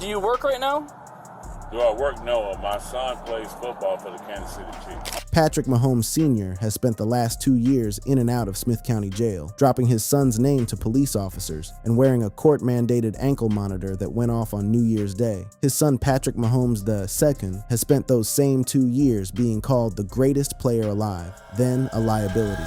Do you work right now? Do I work? No. My son plays football for the Kansas City Chiefs. Patrick Mahomes Sr. has spent the last 2 years in and out of Smith County Jail, dropping his son's name to police officers and wearing a court-mandated ankle monitor that went off on New Year's Day. His son Patrick Mahomes II has spent those same 2 years being called the greatest player alive, then a liability.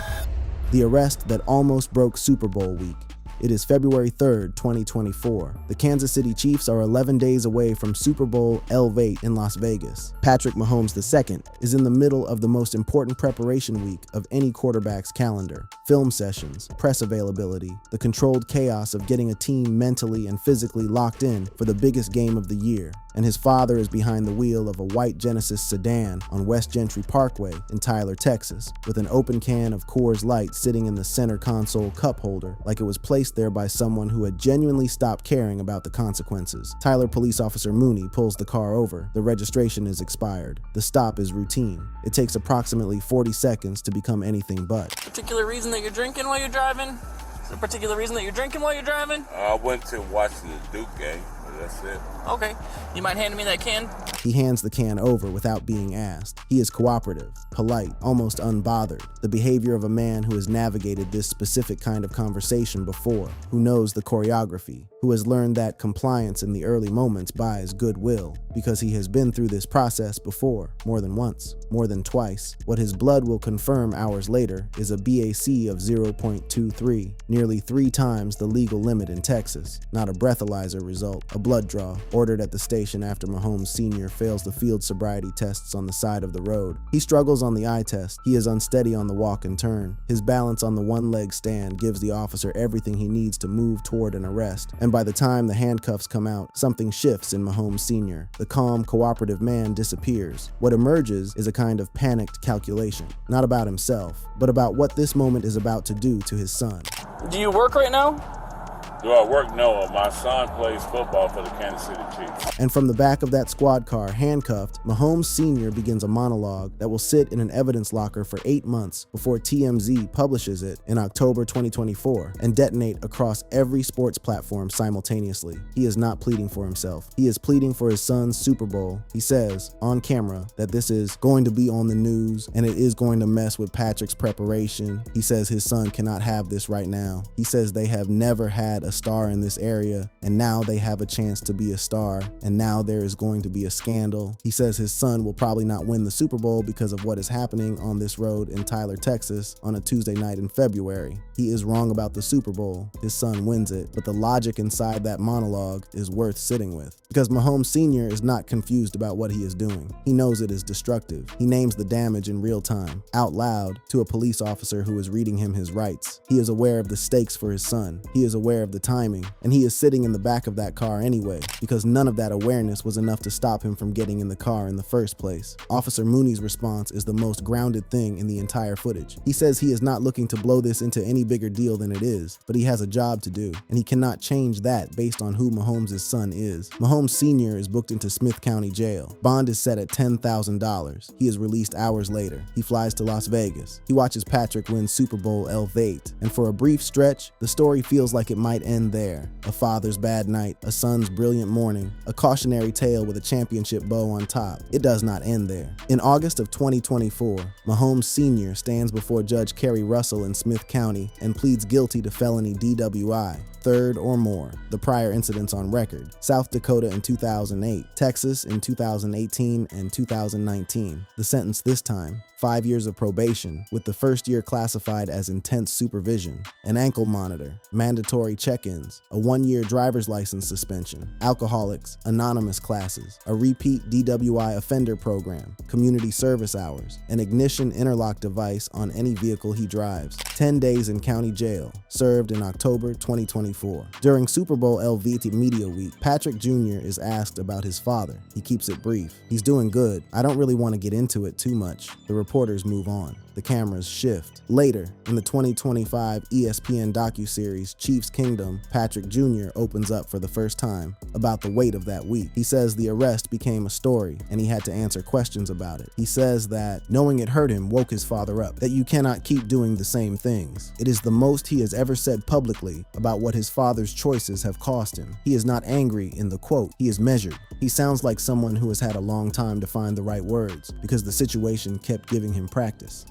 The arrest that almost broke Super Bowl week. It is February 3rd, 2024. The Kansas City Chiefs are 11 days away from Super Bowl LVIII in Las Vegas. Patrick Mahomes II is in the middle of the most important preparation week of any quarterback's calendar. Film sessions, press availability, the controlled chaos of getting a team mentally and physically locked in for the biggest game of the year. And his father is behind the wheel of a white Genesis sedan on West Gentry Parkway in Tyler, Texas, with an open can of Coors Light sitting in the center console cup holder like it was placed there by someone who had genuinely stopped caring about the consequences. Tyler Police Officer Mooney pulls the car over. The registration is expired. The stop is routine. It takes approximately 40 seconds to become anything but. Particular reason that you're drinking while you're driving? Is there a particular reason that you're drinking while you're driving? I went to watch the Duke game, but that's it. Okay. You mind handing me that can? He hands the can over without being asked. He is cooperative, polite, almost unbothered, the behavior of a man who has navigated this specific kind of conversation before, who knows the choreography, who has learned that compliance in the early moments buys goodwill, because he has been through this process before, more than once, more than twice. What his blood will confirm hours later is a BAC of 0.23, nearly 3 times the legal limit in Texas. Not a breathalyzer result, a blood draw, ordered at the station after Mahomes Sr. fails the field sobriety tests on the side of the road. He struggles on the eye test. He is unsteady on the walk and turn. His balance on the one-leg stand gives the officer everything he needs to move toward an arrest. And by the time the handcuffs come out, something shifts in Mahomes Sr. The calm, cooperative man disappears. What emerges is a kind of panicked calculation, not about himself, but about what this moment is about to do to his son. Do you work right now? Do I work? No. My son plays football for the Kansas City Chiefs. And from the back of that squad car, handcuffed, Mahomes Sr. begins a monologue that will sit in an evidence locker for 8 months before TMZ publishes it in October 2024 and detonate across every sports platform simultaneously. He is not pleading for himself. He is pleading for his son's Super Bowl. He says, on camera, that this is going to be on the news and it is going to mess with Patrick's preparation. He says his son cannot have this right now. He says they have never had a star in this area, and now they have a chance to be a star, and now there is going to be a scandal. He says his son will probably not win the Super Bowl because of what is happening on this road in Tyler, Texas on a Tuesday night in February. He is wrong about the Super Bowl. His son wins it, but the logic inside that monologue is worth sitting with. Because Mahomes Sr. is not confused about what he is doing. He knows it is destructive. He names the damage in real time, out loud, to a police officer who is reading him his rights. He is aware of the stakes for his son. He is aware of the timing, and he is sitting in the back of that car anyway, because none of that awareness was enough to stop him from getting in the car in the first place. Officer Mooney's response is the most grounded thing in the entire footage. He says he is not looking to blow this into any bigger deal than it is, but he has a job to do, and he cannot change that based on who Mahomes' son is. Mahomes Sr. is booked into Smith County Jail. Bond is set at $10,000. He is released hours later. He flies to Las Vegas. He watches Patrick win Super Bowl LVIII, and for a brief stretch, the story feels like it might end there. A father's bad night, a son's brilliant morning, a cautionary tale with a championship bow on top. It does not end there. In August of 2024, Mahomes Sr. stands before Judge Kerry Russell in Smith County and pleads guilty to felony DWI, third or more, the prior incidents on record. South Dakota in 2008, Texas in 2018 and 2019. The sentence this time, 5 years of probation, with the first year classified as intense supervision, an ankle monitor, mandatory check-ins, a 1-year driver's license suspension, Alcoholics Anonymous classes, a repeat DWI offender program, community service hours, an ignition interlock device on any vehicle he drives, 10 days in county jail, served in October 2024. During Super Bowl LVIII Media Week, Patrick Jr. is asked about his father. He keeps it brief. He's doing good. I don't really want to get into it too much. The reporters move on. the cameras shift. Later, in the 2025 ESPN docuseries Chiefs Kingdom, Patrick Jr. opens up for the first time about the weight of that week. He says the arrest became a story and he had to answer questions about it. He says that knowing it hurt him woke his father up, that you cannot keep doing the same things. It is the most he has ever said publicly about what his father's choices have cost him. He is not angry in the quote, he is measured. He sounds like someone who has had a long time to find the right words because the situation kept giving him practice.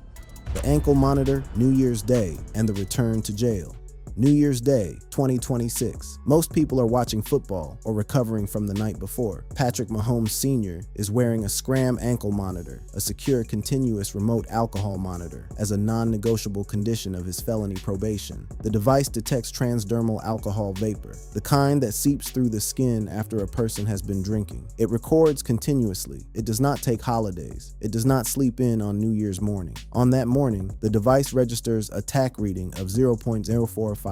The ankle monitor, New Year's Day, and the return to jail. New Year's Day, 2026. Most people are watching football or recovering from the night before. Patrick Mahomes Sr. is wearing a Scram ankle monitor, a secure continuous remote alcohol monitor, as a non-negotiable condition of his felony probation. The device detects transdermal alcohol vapor, the kind that seeps through the skin after a person has been drinking. It records continuously. It does not take holidays. It does not sleep in on New Year's morning. On that morning, the device registers a TAC reading of 0.045%.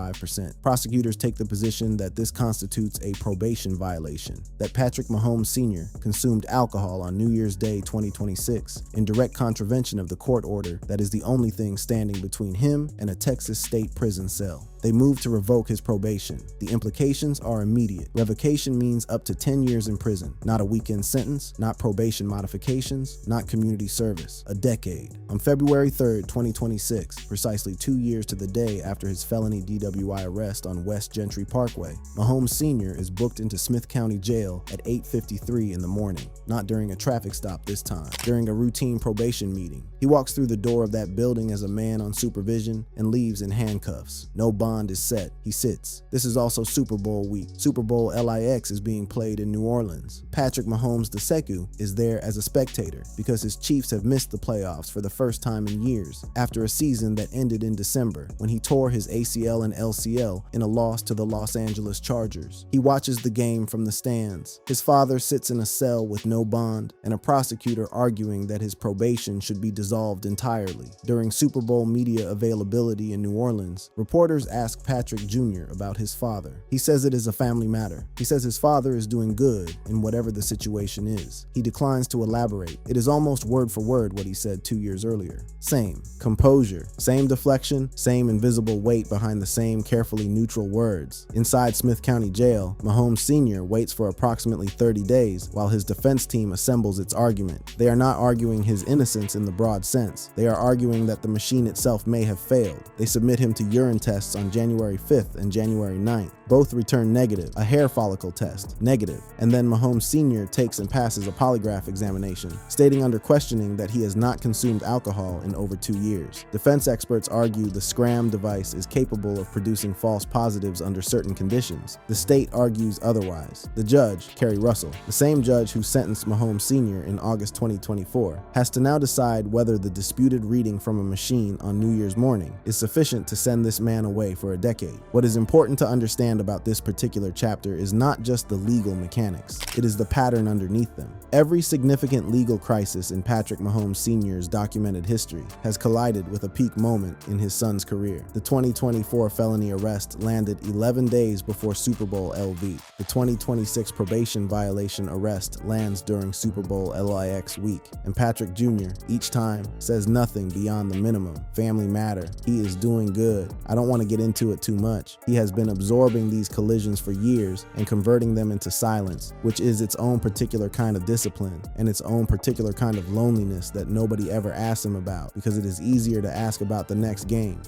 Prosecutors take the position that this constitutes a probation violation, that Patrick Mahomes Sr. consumed alcohol on New Year's Day 2026 in direct contravention of the court order that is the only thing standing between him and a Texas state prison cell. They move to revoke his probation. The implications are immediate. Revocation means up to 10 years in prison, not a weekend sentence, not probation modifications, not community service, a decade. On February 3rd, 2026, precisely 2 years to the day after his felony DWI arrest on West Gentry Parkway, Mahomes Sr. is booked into Smith County Jail at 8:53 in the morning, not during a traffic stop this time, during a routine probation meeting. He walks through the door of that building as a man on supervision and leaves in handcuffs. No bond is set. He sits. This is also Super Bowl week. Super Bowl LIX is being played in New Orleans. Patrick Mahomes II is there as a spectator because his Chiefs have missed the playoffs for the first time in years after a season that ended in December when he tore his ACL and LCL in a loss to the Los Angeles Chargers. He watches the game from the stands. His father sits in a cell with no bond and a prosecutor arguing that his probation should be dissolved entirely. During Super Bowl media availability in New Orleans, reporters ask Patrick Jr. about his father. He says it is a family matter. He says his father is doing good in whatever the situation is. He declines to elaborate. It is almost word for word what he said 2 years earlier. Same composure, same deflection, same invisible weight behind the same carefully neutral words. Inside Smith County Jail, Mahomes Sr. waits for approximately 30 days while his defense team assembles its argument. They are not arguing his innocence in the broad sense. They are arguing that the machine itself may have failed. They submit him to urine tests on January 5th and January 9th. Both return negative. A hair follicle test, negative. And then Mahomes Sr. takes and passes a polygraph examination, stating under questioning that he has not consumed alcohol in over 2 years. Defense experts argue the Scram device is capable of producing false positives under certain conditions. The state argues otherwise. The judge, Kerry Russell, the same judge who sentenced Mahomes Sr. in August 2024, has to now decide whether the disputed reading from a machine on New Year's morning is sufficient to send this man away for a decade. What is important to understand about this particular chapter is not just the legal mechanics, it is the pattern underneath them. Every significant legal crisis in Patrick Mahomes Sr.'s documented history has collided with a peak moment in his son's career. The 2024 felony arrest landed 11 days before Super Bowl LV. The 2026 probation violation arrest lands during Super Bowl LIX week, and Patrick Jr. each time says nothing beyond the minimum. Family matter. He is doing good. I don't want to get into it too much. He has been absorbing these collisions for years and converting them into silence, which is its own particular kind of discipline and its own particular kind of loneliness that nobody ever asks him about because it is easier to ask about the next game.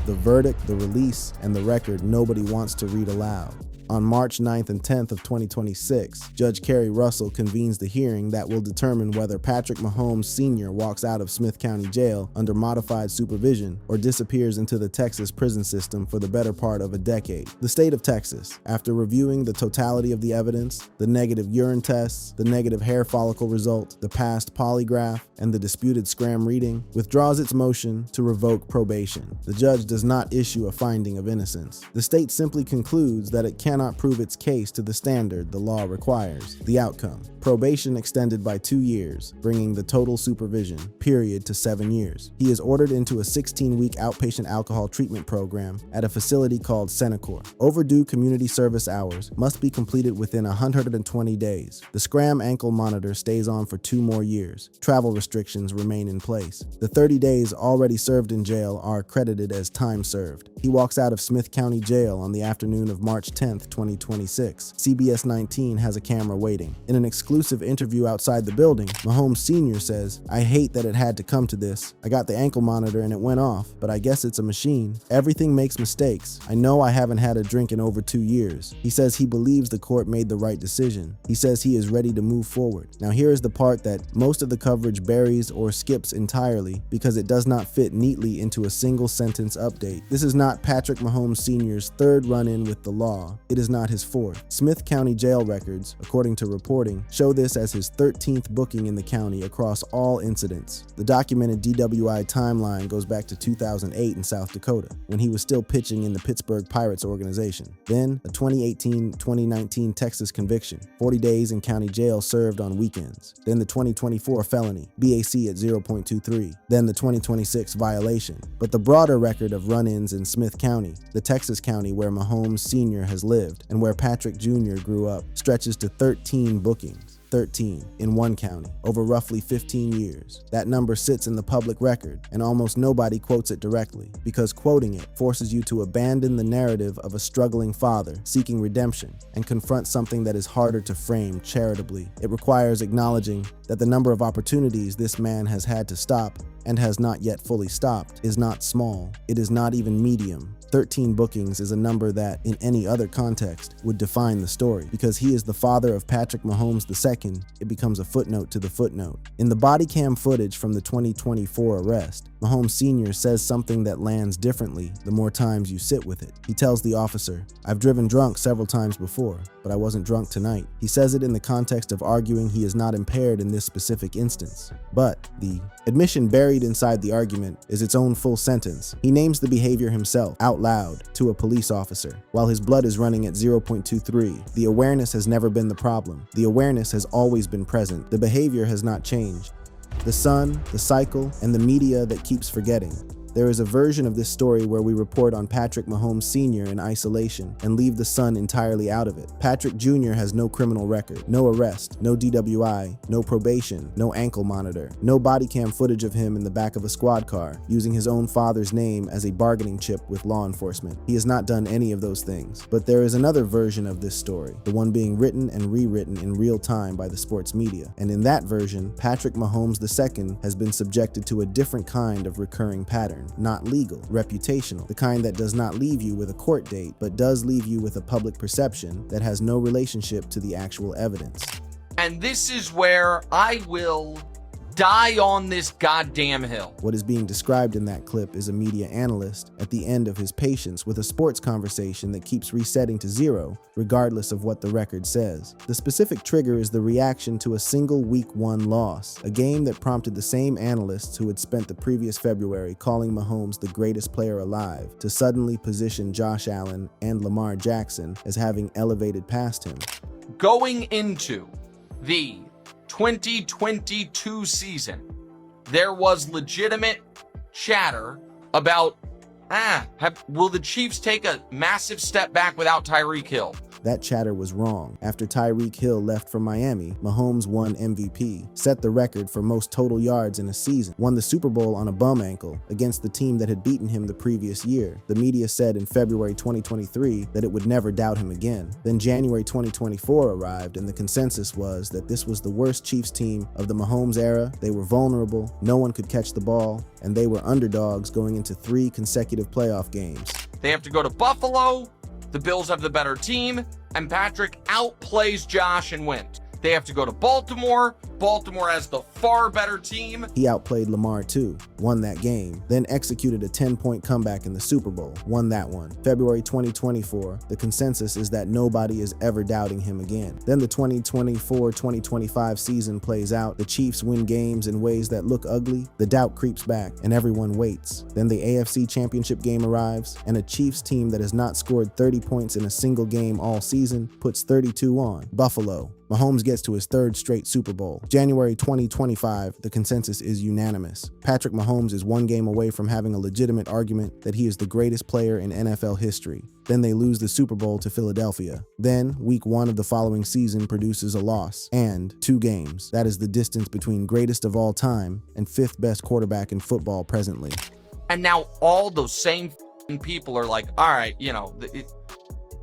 The verdict, the release, and the record nobody wants to read aloud. On March 9th and 10th of 2026, Judge Kerry Russell convenes the hearing that will determine whether Patrick Mahomes Sr. walks out of Smith County Jail under modified supervision or disappears into the Texas prison system for the better part of a decade. The state of Texas, after reviewing the totality of the evidence, the negative urine tests, the negative hair follicle result, the past polygraph, and the disputed Scram reading, withdraws its motion to revoke probation. The judge does not issue a finding of innocence. The state simply concludes that it cannot cannot prove its case to the standard the law requires. The outcome: probation extended by 2 years, bringing the total supervision period to 7 years. He is ordered into a 16-week outpatient alcohol treatment program at a facility called Senecor. Overdue community service hours must be completed within 120 days. The Scram ankle monitor stays on for 2 more years. Travel restrictions remain in place. The 30 days already served in jail are credited as time served. He walks out of Smith County Jail on the afternoon of March 10, 2026. CBS 19 has a camera waiting. In an exclusive interview outside the building, Mahomes Sr. says, "I hate that it had to come to this. I got the ankle monitor and it went off, but I guess it's a machine. Everything makes mistakes. I know I haven't had a drink in over 2 years." He says he believes the court made the right decision. He says he is ready to move forward. Now here is the part that most of the coverage buries or skips entirely because it does not fit neatly into a single sentence update. This is not Patrick Mahomes Sr.'s third run-in with the law. It is not his fourth. Smith County jail records, according to reporting, show this as his 13th booking in the county across all incidents. The documented DWI timeline goes back to 2008 in South Dakota, when he was still pitching in the Pittsburgh Pirates organization. Then, a 2018-2019 Texas conviction, 40 days in county jail served on weekends. Then the 2024 felony, BAC at 0.23. Then the 2026 violation. But the broader record of run-ins in Smith County, the Texas county where Mahomes Sr. has lived and where Patrick Jr. grew up, stretches to 13 bookings. 13 in one county over roughly 15 years. That number sits in the public record, and almost nobody quotes it directly, because quoting it forces you to abandon the narrative of a struggling father seeking redemption and confront something that is harder to frame charitably. It requires acknowledging that the number of opportunities this man has had to stop and has not yet fully stopped is not small. It is not even medium. 13 bookings is a number that, in any other context, would define the story. Because he is the father of Patrick Mahomes II, it becomes a footnote to the footnote. In the body cam footage from the 2024 arrest, Mahomes Sr. says something that lands differently the more times you sit with it. He tells the officer, "I've driven drunk several times before, but I wasn't drunk tonight." He says it in the context of arguing he is not impaired in this specific instance. But the admission buried inside the argument is its own full sentence. He names the behavior himself, out loud, to a police officer. While his blood is running at 0.23, the awareness has never been the problem. The awareness has always been present. The behavior has not changed. The sun, the cycle, and the media that keeps forgetting. There is a version of this story where we report on Patrick Mahomes Sr. in isolation and leave the son entirely out of it. Patrick Jr. has no criminal record, no arrest, no DWI, no probation, no ankle monitor, no body cam footage of him in the back of a squad car, using his own father's name as a bargaining chip with law enforcement. He has not done any of those things. But there is another version of this story, the one being written and rewritten in real time by the sports media. And in that version, Patrick Mahomes II has been subjected to a different kind of recurring pattern. Not legal, reputational, the kind that does not leave you with a court date, but does leave you with a public perception that has no relationship to the actual evidence. And this is where I will die on this goddamn hill. What is being described in that clip is a media analyst at the end of his patience with a sports conversation that keeps resetting to zero, regardless of what the record says. The specific trigger is the reaction to a single Week 1 loss, a game that prompted the same analysts who had spent the previous February calling Mahomes the greatest player alive to suddenly position Josh Allen and Lamar Jackson as having elevated past him. Going into the 2022 season, there was legitimate chatter about, will the Chiefs take a massive step back without Tyreek Hill? That chatter was wrong. After Tyreek Hill left from Miami, Mahomes won MVP, set the record for most total yards in a season, won the Super Bowl on a bum ankle against the team that had beaten him the previous year. The media said in February 2023 that it would never doubt him again. Then January 2024 arrived, and the consensus was that this was the worst Chiefs team of the Mahomes era. They were vulnerable, no one could catch the ball, and they were underdogs going into 3 consecutive playoff games. They have to go to Buffalo. The Bills have the better team, and Patrick outplays Josh and wins. They have to go to Baltimore. Baltimore as the far better team. He outplayed Lamar too, won that game, then executed a 10-point comeback in the Super Bowl, won that one. February 2024, the consensus is that nobody is ever doubting him again. Then the 2024-2025 season plays out, the Chiefs win games in ways that look ugly, the doubt creeps back, and everyone waits. Then the AFC Championship game arrives, and a Chiefs team that has not scored 30 points in a single game all season puts 32 on. Buffalo. Mahomes gets to his third straight Super Bowl. January 2025, the consensus is unanimous. Patrick Mahomes is one game away from having a legitimate argument that he is the greatest player in NFL history. Then they lose the Super Bowl to Philadelphia. Then, week 1 of the following season produces a loss, and 2 games. That is the distance between greatest of all time and 5th best quarterback in football presently. And now all those same people are like, all right,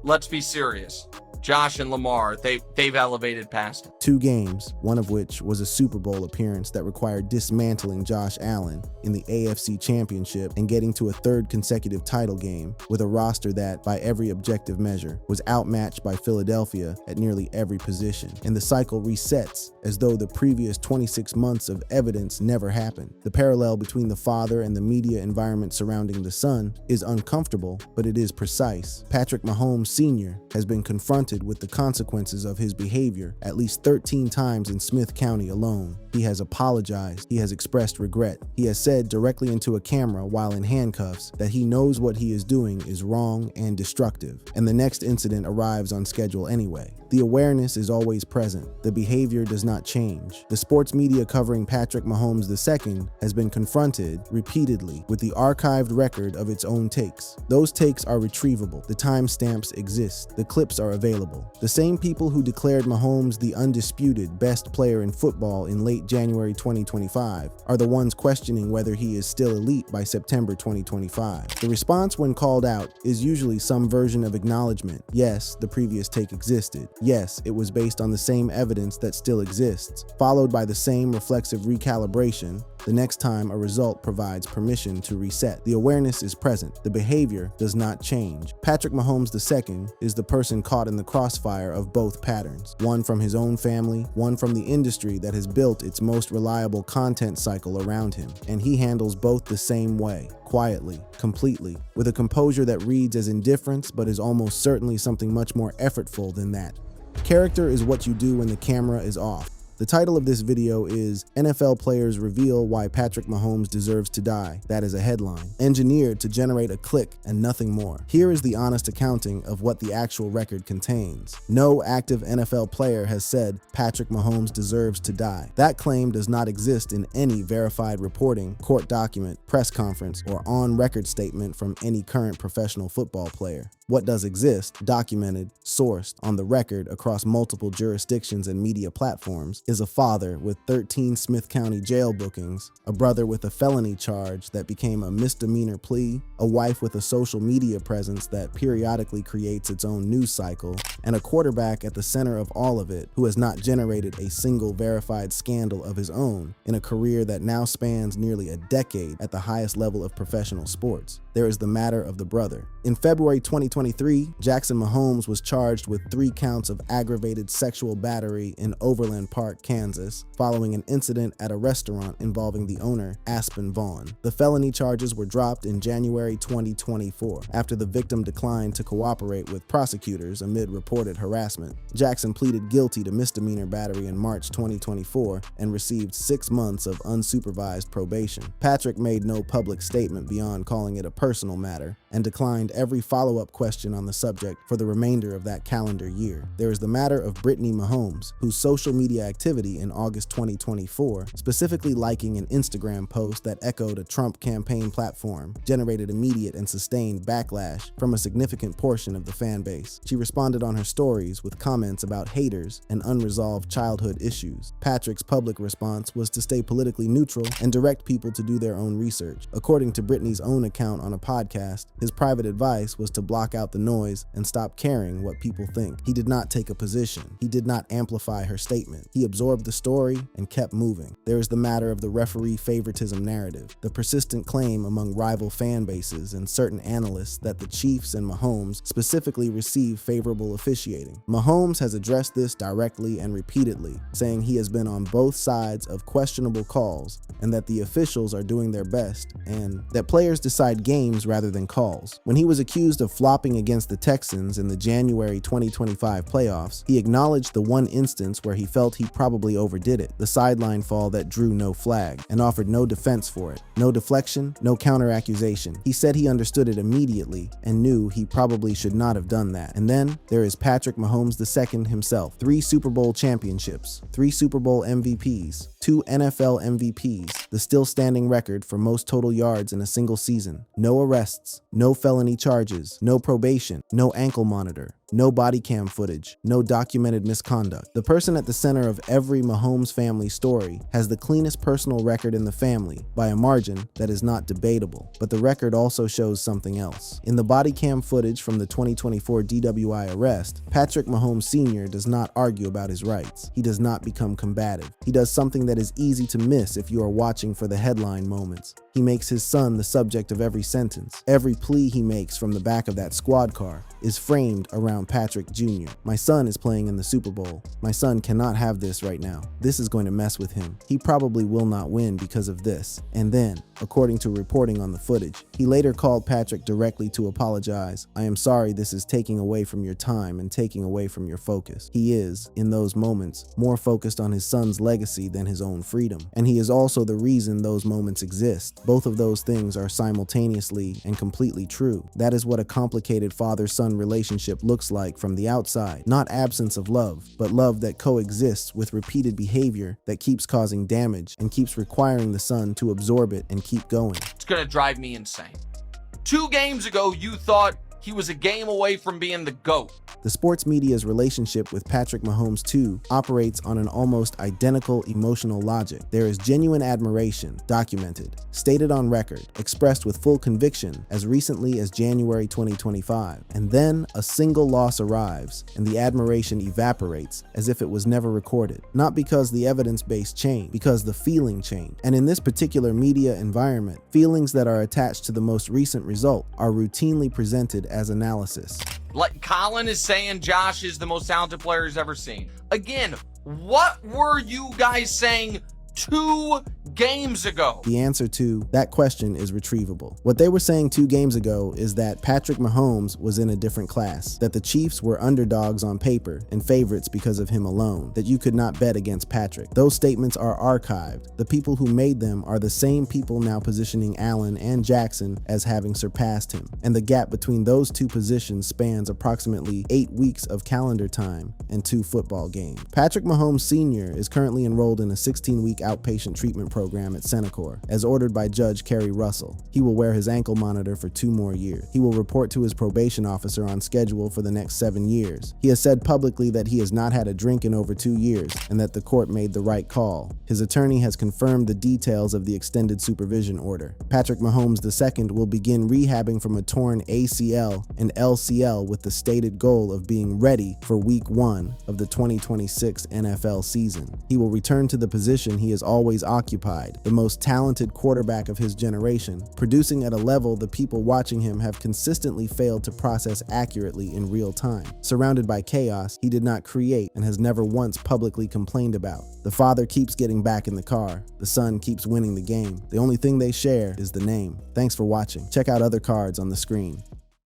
let's be serious. Josh and Lamar, they've elevated past it. 2 games, one of which was a Super Bowl appearance that required dismantling Josh Allen in the AFC Championship and getting to a 3rd consecutive title game with a roster that, by every objective measure, was outmatched by Philadelphia at nearly every position. And the cycle resets as though the previous 26 months of evidence never happened. The parallel between the father and the media environment surrounding the son is uncomfortable, but it is precise. Patrick Mahomes Sr. has been confronted with the consequences of his behavior at least 13 times in Smith County alone. He has apologized. He has expressed regret. He has said directly into a camera while in handcuffs that he knows what he is doing is wrong and destructive, and the next incident arrives on schedule anyway. The awareness is always present. The behavior does not change. The sports media covering Patrick Mahomes II has been confronted repeatedly with the archived record of its own takes. Those takes are retrievable. The timestamps exist. The clips are available. The same people who declared Mahomes the undisputed best player in football in late January 2025 are the ones questioning whether he is still elite by September 2025. The response when called out is usually some version of acknowledgement. Yes, the previous take existed. Yes, it was based on the same evidence that still exists, followed by the same reflexive recalibration the next time a result provides permission to reset. The awareness is present. The behavior does not change. Patrick Mahomes II is the person caught in the crossfire of both patterns, one from his own family, one from the industry that has built its most reliable content cycle around him, and he handles both the same way. Quietly, completely, with a composure that reads as indifference but is almost certainly something much more effortful than that. Character is what you do when the camera is off. The title of this video is NFL Players Reveal Why Patrick Mahomes Deserves to Die. That is a headline, engineered to generate a click and nothing more. Here is the honest accounting of what the actual record contains. No active NFL player has said Patrick Mahomes deserves to die. That claim does not exist in any verified reporting, court document, press conference, or on-record statement from any current professional football player. What does exist, documented, sourced, on the record across multiple jurisdictions and media platforms, is a father with 13 Smith County jail bookings, a brother with a felony charge that became a misdemeanor plea, a wife with a social media presence that periodically creates its own news cycle, and a quarterback at the center of all of it who has not generated a single verified scandal of his own in a career that now spans nearly a decade at the highest level of professional sports. There is the matter of the brother. In February 2023, Jackson Mahomes was charged with 3 counts of aggravated sexual battery in Overland Park, Kansas, following an incident at a restaurant involving the owner, Aspen Vaughn. The felony charges were dropped in January 2024 after the victim declined to cooperate with prosecutors amid reported harassment. Jackson pleaded guilty to misdemeanor battery in March 2024 and received 6 months of unsupervised probation. Patrick made no public statement beyond calling it a personal matter and declined every follow-up question on the subject for the remainder of that calendar year. There is the matter of Brittany Mahomes, whose social media activity in August 2024, specifically liking an Instagram post that echoed a Trump campaign platform, generated immediate and sustained backlash from a significant portion of the fan base. She responded on her stories with comments about haters and unresolved childhood issues. Patrick's public response was to stay politically neutral and direct people to do their own research. According to Brittany's own account on a podcast, His private advice was to block out the noise and stop caring what people think. He did not take a position. He did not amplify her statement. He absorbed the story and kept moving. There is the matter of the referee favoritism narrative, the persistent claim among rival fan bases and certain analysts that the Chiefs and Mahomes specifically receive favorable officiating. Mahomes has addressed this directly and repeatedly, saying he has been on both sides of questionable calls and that the officials are doing their best and that players decide games rather than calls. When he was accused of flopping against the Texans in the January 2025 playoffs, he acknowledged the one instance where he felt he probably overdid it, the sideline fall that drew no flag, and offered no defense for it. No deflection, no counter-accusation. He said he understood it immediately and knew he probably should not have done that. And then there is Patrick Mahomes II himself. 3 Super Bowl championships, 3 Super Bowl MVPs, 2 NFL MVPs, the still standing record for most total yards in a single season. No arrests, no felony charges, no probation, no ankle monitor, no body cam footage, no documented misconduct. The person at the center of every Mahomes family story has the cleanest personal record in the family by a margin that is not debatable. But the record also shows something else. In the body cam footage from the 2024 DWI arrest, Patrick Mahomes Sr. does not argue about his rights. He does not become combative. He does something that is easy to miss if you are watching for the headline moments. He makes his son the subject of every sentence. Every plea he makes from the back of that squad car is framed around Patrick Jr. My son is playing in the Super Bowl. My son cannot have this right now. This is going to mess with him. He probably will not win because of this. And then, according to reporting on the footage, he later called Patrick directly to apologize. I am sorry this is taking away from your time and taking away from your focus. He is, in those moments, more focused on his son's legacy than his own freedom. And he is also the reason those moments exist. Both of those things are simultaneously and completely true. That is what a complicated father-son relationship looks like from the outside. Not absence of love, but love that coexists with repeated behavior that keeps causing damage and keeps requiring the son to absorb it and keep going. It's gonna drive me insane. 2 games ago, you thought he was a game away from being the GOAT. The sports media's relationship with Patrick Mahomes II operates on an almost identical emotional logic. There is genuine admiration, documented, stated on record, expressed with full conviction as recently as January 2025. And then a single loss arrives, and the admiration evaporates as if it was never recorded. Not because the evidence base changed, because the feeling changed. And in this particular media environment, feelings that are attached to the most recent result are routinely presented as analysis. Like Colin is saying Josh is the most talented player he's ever seen. Again, what were you guys saying 2 games ago? The answer to that question is retrievable. What they were saying 2 games ago is that Patrick Mahomes was in a different class, that the Chiefs were underdogs on paper and favorites because of him alone, that you could not bet against Patrick. Those statements are archived. The people who made them are the same people now positioning Allen and Jackson as having surpassed him, and the gap between those 2 positions spans approximately 8 weeks of calendar time and 2 football games. Patrick Mahomes Sr. is currently enrolled in a 16-week outpatient treatment program at Senecor, as ordered by Judge Kerry Russell. He will wear his ankle monitor for 2 more years. He will report to his probation officer on schedule for the next 7 years. He has said publicly that he has not had a drink in over 2 years and that the court made the right call. His attorney has confirmed the details of the extended supervision order. Patrick Mahomes II will begin rehabbing from a torn ACL and LCL with the stated goal of being ready for Week 1 of the 2026 NFL season. He will return to the position he has always occupied, the most talented quarterback of his generation, producing at a level the people watching him have consistently failed to process accurately in real time. Surrounded by chaos he did not create and has never once publicly complained about. The father keeps getting back in the car. The son keeps winning the game. The only thing they share is the name. Thanks for watching. Check out other cards on the screen.